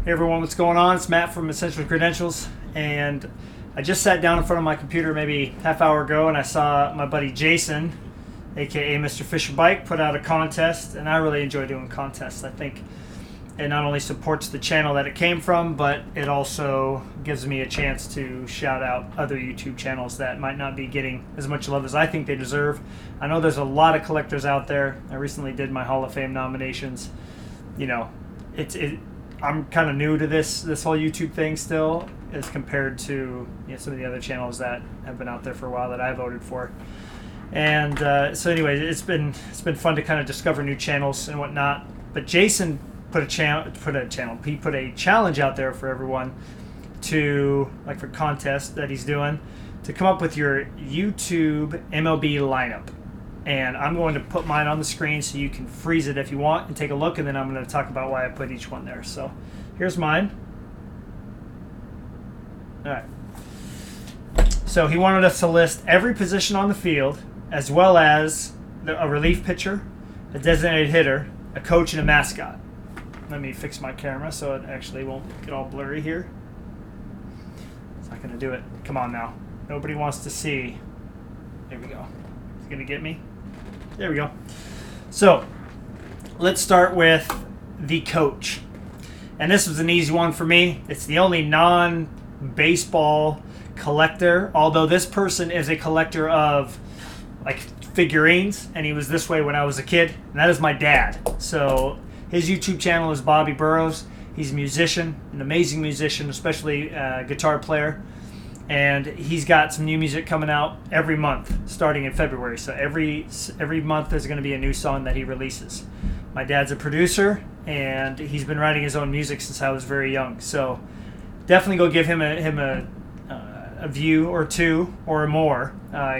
Hey everyone, what's going on? It's Matt from Essential Credentials, and I just sat down in front of my computer maybe half hour ago, and I saw my buddy Jason, aka MrFisherBike, put out a contest, and I really enjoy doing contests. I think it not only supports the channel that it came from, but it also gives me a chance to shout out other YouTube channels that might not be getting as much love as I think they deserve. I know there's a lot of collectors out there. I recently did my Hall of Fame nominations. You know, I'm kind of new to this whole YouTube thing still, as compared to some of the other channels that have been out there for a while that I voted for. And so anyway, it's been fun to kind of discover new channels and whatnot. But Jason put a challenge out there for everyone to, like, for contest that he's doing, to come up with your YouTube MLB lineup. And I'm going to put mine on the screen so you can freeze it if you want and take a look, and then I'm going to talk about why I put each one there. So here's mine. All right. So he wanted us to list every position on the field, as well as a relief pitcher, a designated hitter, a coach, and a mascot. Let me fix my camera so it actually won't get all blurry here. It's not going to do it. Come on now. Nobody wants to see. There we go. Is it going to get me? There we go. So let's start with the coach. And this was an easy one for me. It's the only non-baseball collector, although this person is a collector of, like, figurines, and he was this way when I was a kid, and that is my dad. So his YouTube channel is Bobby Burrows. He's a musician, an amazing musician, especially a guitar player. And he's got some new music coming out every month, starting in February. So every month there's going to be a new song that he releases. My dad's a producer, and he's been writing his own music since I was very young. So definitely go give him a view or two or more.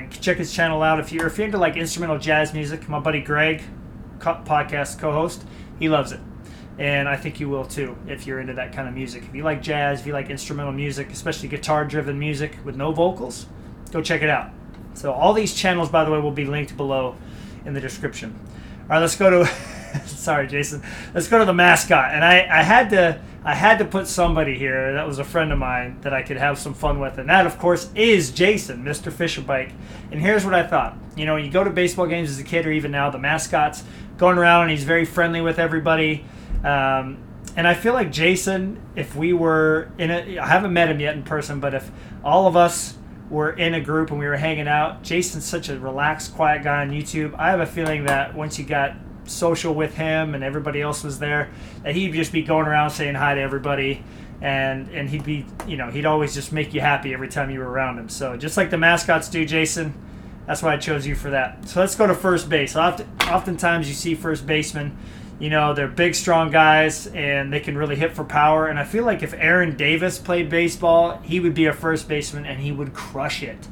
Check his channel out if you're into, like, instrumental jazz music. My buddy Greg, podcast co-host, he loves it. And I think you will too if you're into that kind of music. If you like jazz, if you like instrumental music, especially guitar-driven music with no vocals, go check it out. So all these channels, by the way, will be linked below in the description. All right, let's go to sorry, Jason. Let's go to the mascot. And I had to put somebody here that was a friend of mine that I could have some fun with, and that, of course, is Jason, MrFisherBike. And here's what I thought. You know, you go to baseball games as a kid, or even now, the mascot's going around and he's very friendly with everybody. And I feel like Jason, if we were I haven't met him yet in person, but if all of us were in a group and we were hanging out, Jason's such a relaxed, quiet guy on YouTube. I have a feeling that once you got social with him and everybody else was there, that he'd just be going around saying hi to everybody, and he'd be, he'd always just make you happy every time you were around him. So just like the mascots do, Jason, that's why I chose you for that. So let's go to first base. Oftentimes you see first basemen, they're big, strong guys, and they can really hit for power. And I feel like if Aaron Davis played baseball, he would be a first baseman, and he would crush it.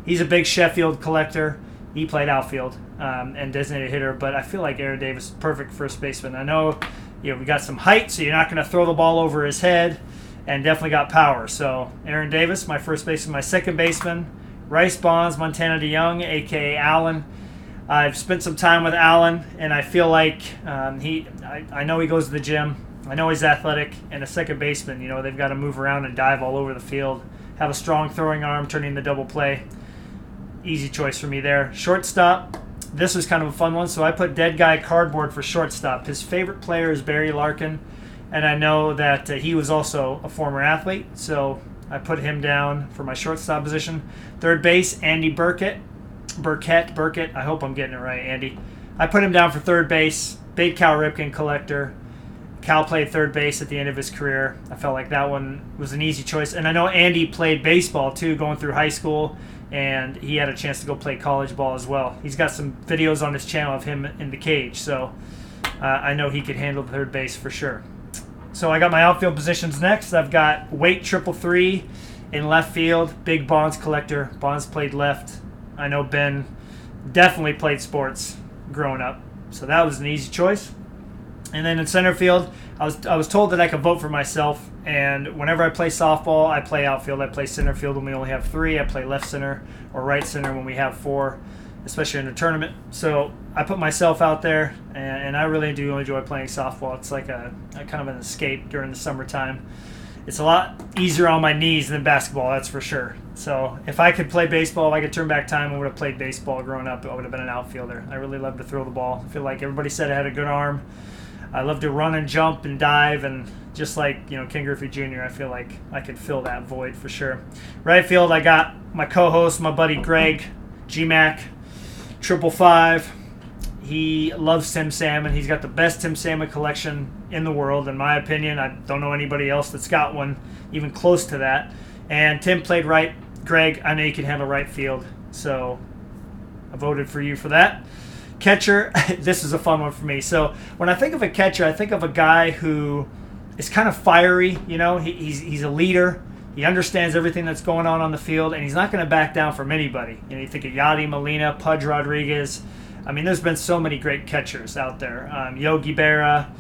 He's a big Sheffield collector. He played outfield and designated hitter, but I feel like Aaron Davis is perfect first baseman. I know, we got some height, so you're not going to throw the ball over his head, and definitely got power. So Aaron Davis, my first baseman. My second baseman, Rice Bonds, Montana DeYoung, a.k.a. Allen. I've spent some time with Allen, and I feel like I know he goes to the gym. I know he's athletic, and a second baseman, they've got to move around and dive all over the field, have a strong throwing arm, turning the double play. Easy choice for me there. Shortstop, this was kind of a fun one, so I put Dead Guy Cardboard for shortstop. His favorite player is Barry Larkin, and I know that he was also a former athlete, so I put him down for my shortstop position. Third base, Andy Burkett, I hope I'm getting it right, Andy. I put him down for third base. Big Cal Ripken collector. Cal played third base at the end of his career. I felt like that one was an easy choice. And I know Andy played baseball too, going through high school, and he had a chance to go play college ball as well. He's got some videos on his channel of him in the cage, so I know he could handle third base for sure. So I got my outfield positions next. I've got Wait 333 in left field. Big Bonds collector. Bonds played left. I know Ben definitely played sports growing up, so that was an easy choice. And then in center field, I was told that I could vote for myself, and whenever I play softball, I play outfield. I play center field when we only have 3. I play left center or right center when we have 4, especially in a tournament. So I put myself out there, and I really do enjoy playing softball. It's like a kind of an escape during the summertime. It's a lot easier on my knees than basketball, that's for sure. So if I could play baseball, if I could turn back time, I would have played baseball growing up. I would have been an outfielder. I really love to throw the ball. I feel like everybody said I had a good arm. I love to run and jump and dive, and just like Ken Griffey Jr., I feel like I could fill that void for sure. Right field, I got my co-host, my buddy Greg, GMAC, 555. He loves Tim Salmon. He's got the best Tim Salmon collection in the world, in my opinion. I don't know anybody else that's got one even close to that. And Tim played right. Greg, I know you can handle right field, so I voted for you for that. Catcher, this is a fun one for me. So when I think of a catcher, I think of a guy who is kind of fiery. He's a leader. He understands everything that's going on the field, and he's not going to back down from anybody. You think of Yadi Molina, Pudge Rodriguez. I mean, there's been so many great catchers out there. Yogi Berra,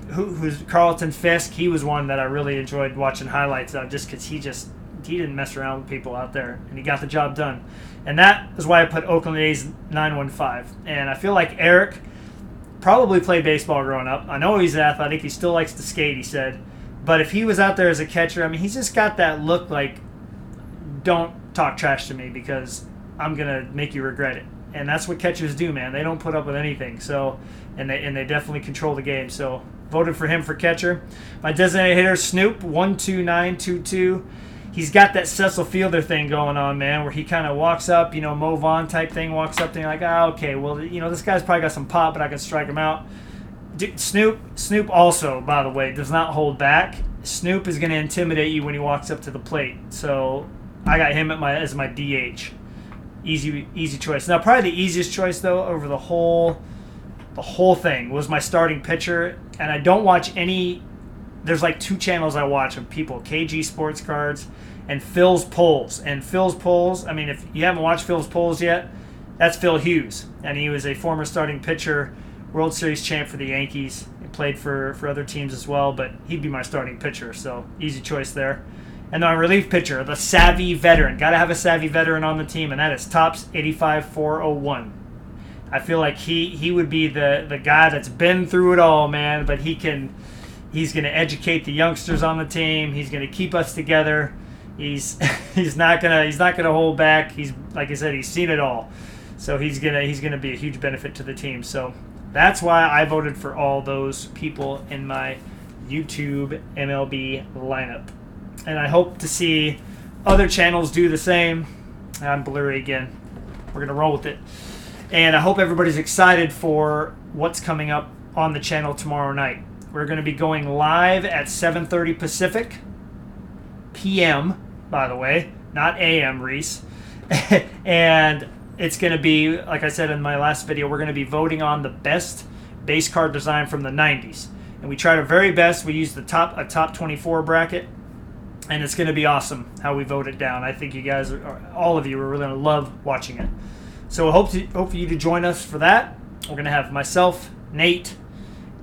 who's Carlton Fisk. He was one that I really enjoyed watching highlights of, just because he didn't mess around with people out there, and he got the job done. And that is why I put Oakland A's 915. And I feel like Eric probably played baseball growing up. I know he's athletic. He still likes to skate, he said. But if he was out there as a catcher, I mean, he's just got that look like, don't talk trash to me because I'm going to make you regret it. And that's what catchers do, man. They don't put up with anything. So, and they definitely control the game. So, voted for him for catcher. My designated hitter, Snoop, 12922. He's got that Cecil Fielder thing going on, man, where he kind of walks up, Mo Vaughn type thing, walks up and you're like, okay, well, this guy's probably got some pop, but I can strike him out. Snoop also, by the way, does not hold back. Snoop is going to intimidate you when he walks up to the plate. So, I got him as my DH. Easy choice. Now, probably the easiest choice though over the whole thing was my starting pitcher. And I don't watch any. There's like 2 channels I watch of people: KG Sports Cards and Phil's Polls. And Phil's Polls. I mean, if you haven't watched Phil's Polls yet, that's Phil Hughes, and he was a former starting pitcher, World Series champ for the Yankees. He played for other teams as well, but he'd be my starting pitcher. So easy choice there. And our relief pitcher, the savvy veteran. Got to have a savvy veteran on the team, and that is Tops 85401. I feel like he would be the guy that's been through it all, man. But he's going to educate the youngsters on the team. He's going to keep us together. He's not gonna hold back. He's, like I said, he's seen it all. So he's gonna be a huge benefit to the team. So that's why I voted for all those people in my YouTube MLB lineup. And I hope to see other channels do the same. I'm blurry again. We're going to roll with it. And I hope everybody's excited for what's coming up on the channel tomorrow night. We're going to be going live at 7:30 Pacific. PM, by the way. Not AM, Reese. And it's going to be, like I said in my last video, we're going to be voting on the best base card design from the 90s. And we tried our very best. We used a top 24 bracket. And it's going to be awesome how we vote it down. I think you guys, all of you, are really going to love watching it. So I hope for you to join us for that. We're going to have myself, Nate,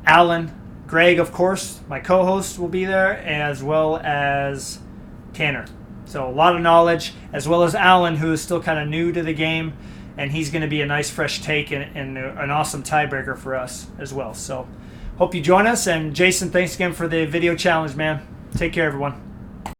Alan, Greg, of course. My co-host will be there, as well as Tanner. So a lot of knowledge, as well as Alan, who is still kind of new to the game. And he's going to be a nice fresh take and an awesome tiebreaker for us as well. So hope you join us. And Jason, thanks again for the video challenge, man. Take care, everyone.